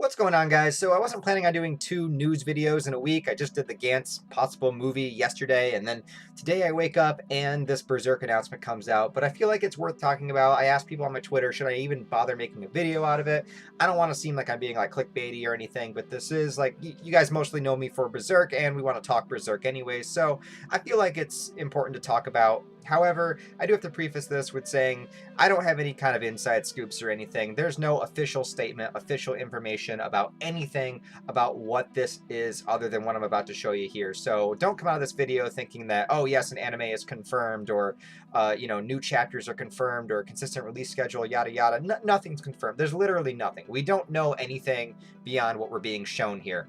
What's going on, guys? So I wasn't planning on doing two news videos in a week. I just did the Gantz possible movie yesterday, and then today I wake up and this Berserk announcement comes out. But I feel like it's worth talking about. I asked people on my Twitter, should I even bother making a video out of it? I don't want to seem like I'm being like clickbaity or anything, but this is like, you guys mostly know me for Berserk, and we want to talk Berserk anyways. So I feel like it's important to talk about. However, I do have to preface this with saying I don't have any kind of inside scoops or anything. There's no official statement, official information about anything about what this is other than what I'm about to show you here. So don't come out of this video thinking that, oh yes, an anime is confirmed, or new chapters are confirmed, or consistent release schedule, yada yada. Nothing's confirmed. There's literally nothing. We don't know anything beyond what we're being shown here.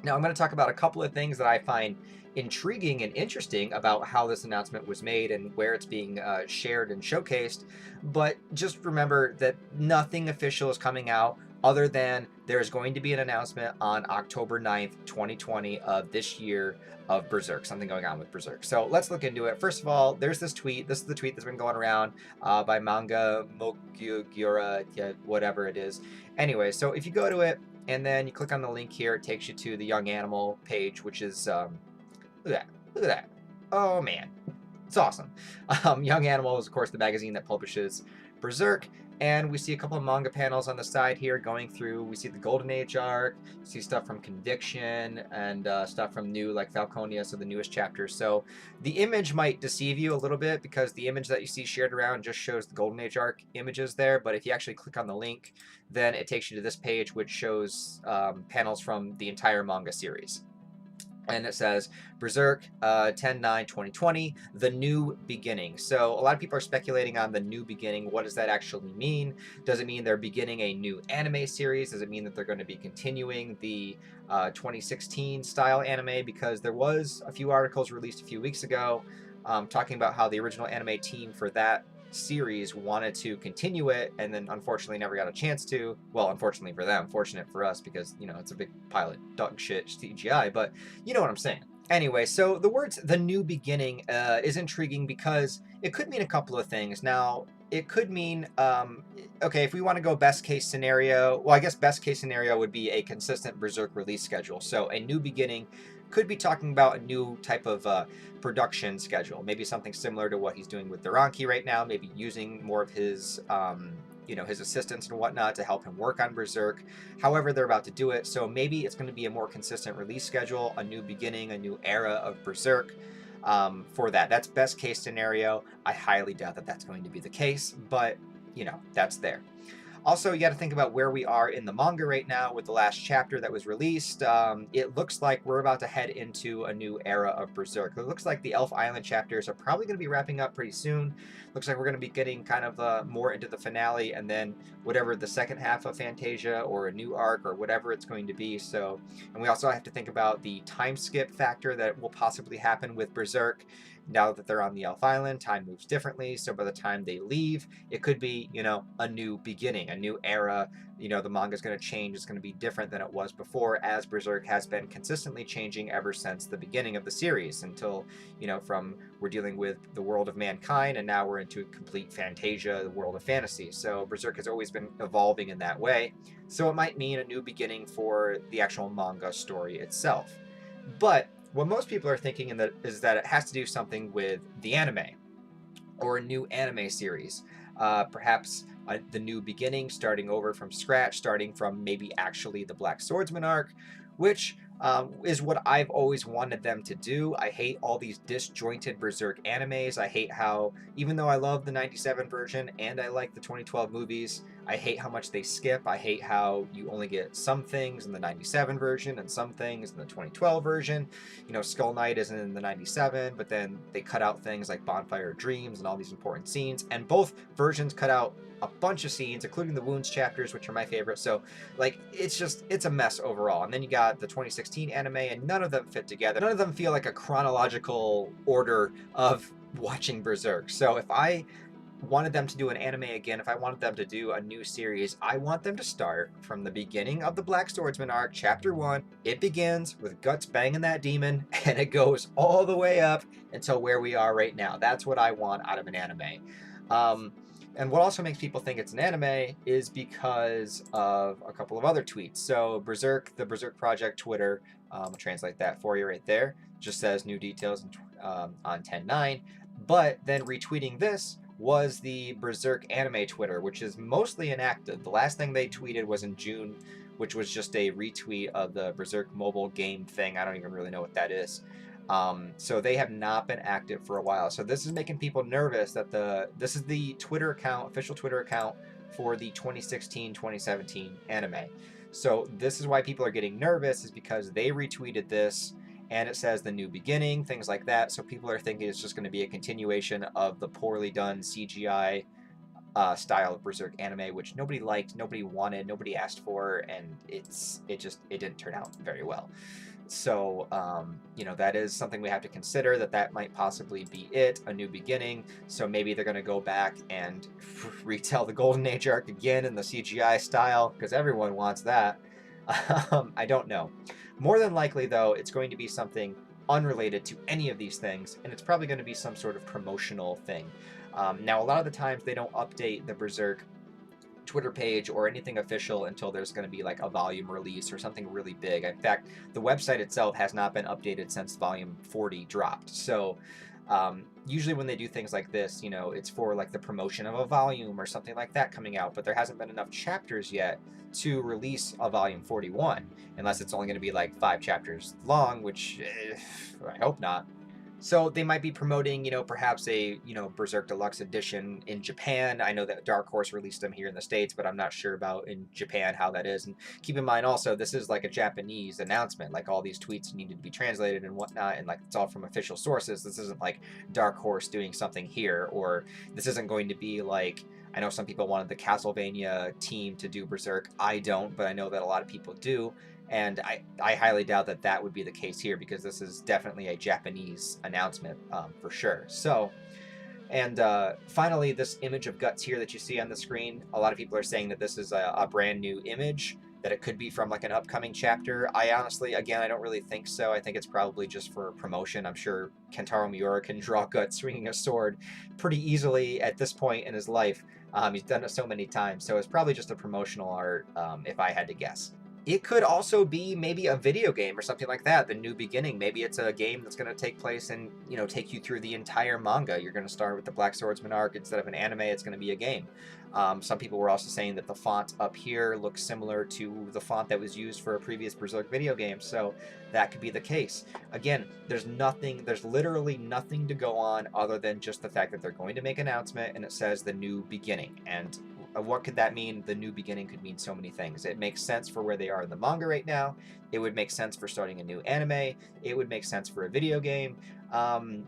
Now, I'm going to talk about a couple of things that I find intriguing and interesting about how this announcement was made and where it's being shared and showcased. But just remember that nothing official is coming out other than there's going to be an announcement on October 9th, 2020 of this year of Berserk, something going on with Berserk. So let's look into it. First of all, there's this tweet. This is the tweet that's been going around by Manga Mokyura, yeah, whatever it is. Anyway, so if you go to it, and then you click on the link here, it takes you to the Young Animal page, which is, look at that, look at that. Oh man, it's awesome. Young Animal is, of course, the magazine that publishes Berserk, and we see a couple of manga panels on the side here going through. We see the Golden Age arc, see stuff from Conviction, and stuff from new, like Falconia, so the newest chapters. So the image might deceive you a little bit because the image that you see shared around just shows the Golden Age arc images there, but if you actually click on the link, then it takes you to this page, which shows panels from the entire manga series. And it says Berserk 10/9/2020, the new beginning. So a lot of people are speculating on the new beginning. What does that actually mean? Does it mean they're beginning a new anime series? Does it mean that they're going to be continuing the 2016 style anime? Because there was a few articles released a few weeks ago talking about how the original anime team for that series wanted to continue it, and then unfortunately never got a chance to. Well, unfortunately for them, fortunate for us, because it's a big pile of dog shit CGI, but you know what I'm saying. Anyway, so the words "the new beginning" is intriguing because it could mean a couple of things. Now, it could mean, okay, if we want to go best case scenario, well, I guess best case scenario would be a consistent Berserk release schedule. So a new beginning could be talking about a new type of production schedule, maybe something similar to what he's doing with Duranki right now, maybe using more of his his assistants and whatnot to help him work on Berserk. However, they're about to do it, so maybe it's going to be a more consistent release schedule, a new beginning, a new era of Berserk. For that, that's best case scenario. I highly doubt that that's going to be the case, but that's there. Also, you got to think about where we are in the manga right now with the last chapter that was released. It looks like we're about to head into a new era of Berserk. It looks like the Elf Island chapters are probably going to be wrapping up pretty soon. Looks like we're going to be getting kind of more into the finale, and then whatever the second half of Fantasia or a new arc or whatever it's going to be. So, and we also have to think about the time skip factor that will possibly happen with Berserk. Now that they're on the Elf Island, time moves differently, so by the time they leave, it could be, a new beginning, a new era. The manga's going to change. It's going to be different than it was before, as Berserk has been consistently changing ever since the beginning of the series until, from we're dealing with the world of mankind, and now we're into complete Fantasia, the world of fantasy. So Berserk has always been evolving in that way. So it might mean a new beginning for the actual manga story itself. But what most people are thinking is that it has to do something with the anime or a new anime series. Perhaps the new beginning, starting over from scratch, starting from maybe actually the Black Swordsman arc, which is what I've always wanted them to do. I hate all these disjointed Berserk animes. I hate how, even though I love the 97 version and I like the 2012 movies, I hate how much they skip. I hate how you only get some things in the 97 version and some things in the 2012 version. Skull Knight isn't in the 97, but then they cut out things like Bonfire of Dreams and all these important scenes, and both versions cut out a bunch of scenes, including the Wounds chapters, which are my favorite. So, it's a mess overall. And then you got the 2016 anime, and none of them fit together. None of them feel like a chronological order of watching Berserk. So if I wanted them to do an anime again, if I wanted them to do a new series, I want them to start from the beginning of the Black Swordsman arc, chapter 1. It begins with Guts banging that demon, and it goes all the way up until where we are right now. That's what I want out of an anime. And what also makes people think it's an anime is because of a couple of other tweets. So Berserk, the Berserk Project Twitter, I'll translate that for you right there, just says new details on 10/9. But then retweeting this was the Berserk anime Twitter, which is mostly inactive. The last thing they tweeted was in June, which was just a retweet of the Berserk mobile game thing. I don't even really know what that is. So they have not been active for a while. So this is making people nervous that this is the Twitter account, official Twitter account for the 2016-2017 anime. So this is why people are getting nervous, is because they retweeted this and it says the new beginning, things like that. So people are thinking it's just going to be a continuation of the poorly done CGI style of Berserk anime, which nobody liked, nobody wanted, nobody asked for, and it didn't turn out very well. So, that is something we have to consider, that might possibly be it, a new beginning. So maybe they're going to go back and retell the Golden Age arc again in the CGI style, because everyone wants that. I don't know. More than likely, though, it's going to be something unrelated to any of these things, and it's probably going to be some sort of promotional thing. Now, a lot of the times they don't update the Berserk Twitter page or anything official until there's going to be like a volume release or something really big. In fact, the website itself has not been updated since volume 40 dropped. So usually when they do things like this, it's for like the promotion of a volume or something like that coming out, but there hasn't been enough chapters yet to release a volume 41, unless it's only going to be like 5 chapters long, which I hope not. So they might be promoting, perhaps a, Berserk Deluxe Edition in Japan. I know that Dark Horse released them here in the States, but I'm not sure about in Japan how that is. And keep in mind also, this is like a Japanese announcement. Like all these tweets needed to be translated and whatnot, and like it's all from official sources. This isn't like Dark Horse doing something here, or this isn't going to be like, I know some people wanted the Castlevania team to do Berserk. I don't, but I know that a lot of people do. And I highly doubt that that would be the case here, because this is definitely a Japanese announcement for sure. So, and finally, this image of Guts here that you see on the screen, a lot of people are saying that this is a brand new image, that it could be from like an upcoming chapter. I honestly, again, I don't really think so. I think it's probably just for promotion. I'm sure Kentaro Miura can draw Guts swinging a sword pretty easily at this point in his life. He's done it so many times, so it's probably just a promotional art, if I had to guess. It could also be maybe a video game or something like that, the new beginning. Maybe it's a game that's going to take place and, take you through the entire manga. You're going to start with the Black Swordsman arc. Instead of an anime, it's going to be a game. Some people were also saying that the font up here looks similar to the font that was used for a previous Berserk video game, so that could be the case. Again, there's literally nothing to go on other than just the fact that they're going to make an announcement and it says the new beginning. And what could that mean? The new beginning could mean so many things. It makes sense for where they are in the manga right now. It would make sense for starting a new anime. It would make sense for a video game.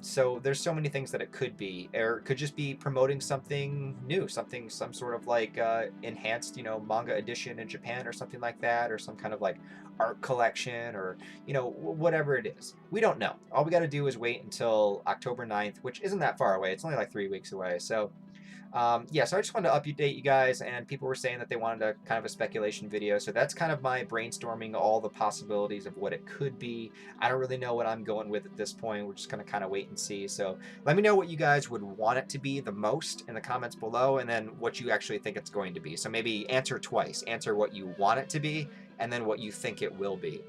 So there's so many things that it could be, or it could just be promoting something new, some sort of like enhanced, manga edition in Japan or something like that, or some kind of like art collection, or whatever it is. We don't know. All we got to do is wait until October 9th, which isn't that far away. It's only like 3 weeks away. So so I just wanted to update you guys, and people were saying that they wanted a kind of a speculation video, so that's kind of my brainstorming all the possibilities of what it could be. I don't really know what I'm going with at this point. We're just going to kind of wait and see. So let me know what you guys would want it to be the most in the comments below, and then what you actually think it's going to be. So maybe answer twice. Answer what you want it to be, and then what you think it will be.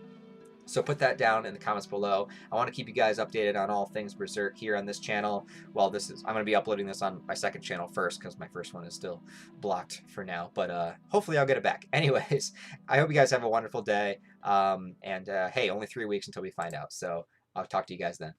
So put that down in the comments below. I want to keep you guys updated on all things Berserk here on this channel. Well, I'm going to be uploading this on my second channel first, because my first one is still blocked for now. But hopefully I'll get it back. Anyways, I hope you guys have a wonderful day. Hey, only 3 weeks until we find out. So I'll talk to you guys then.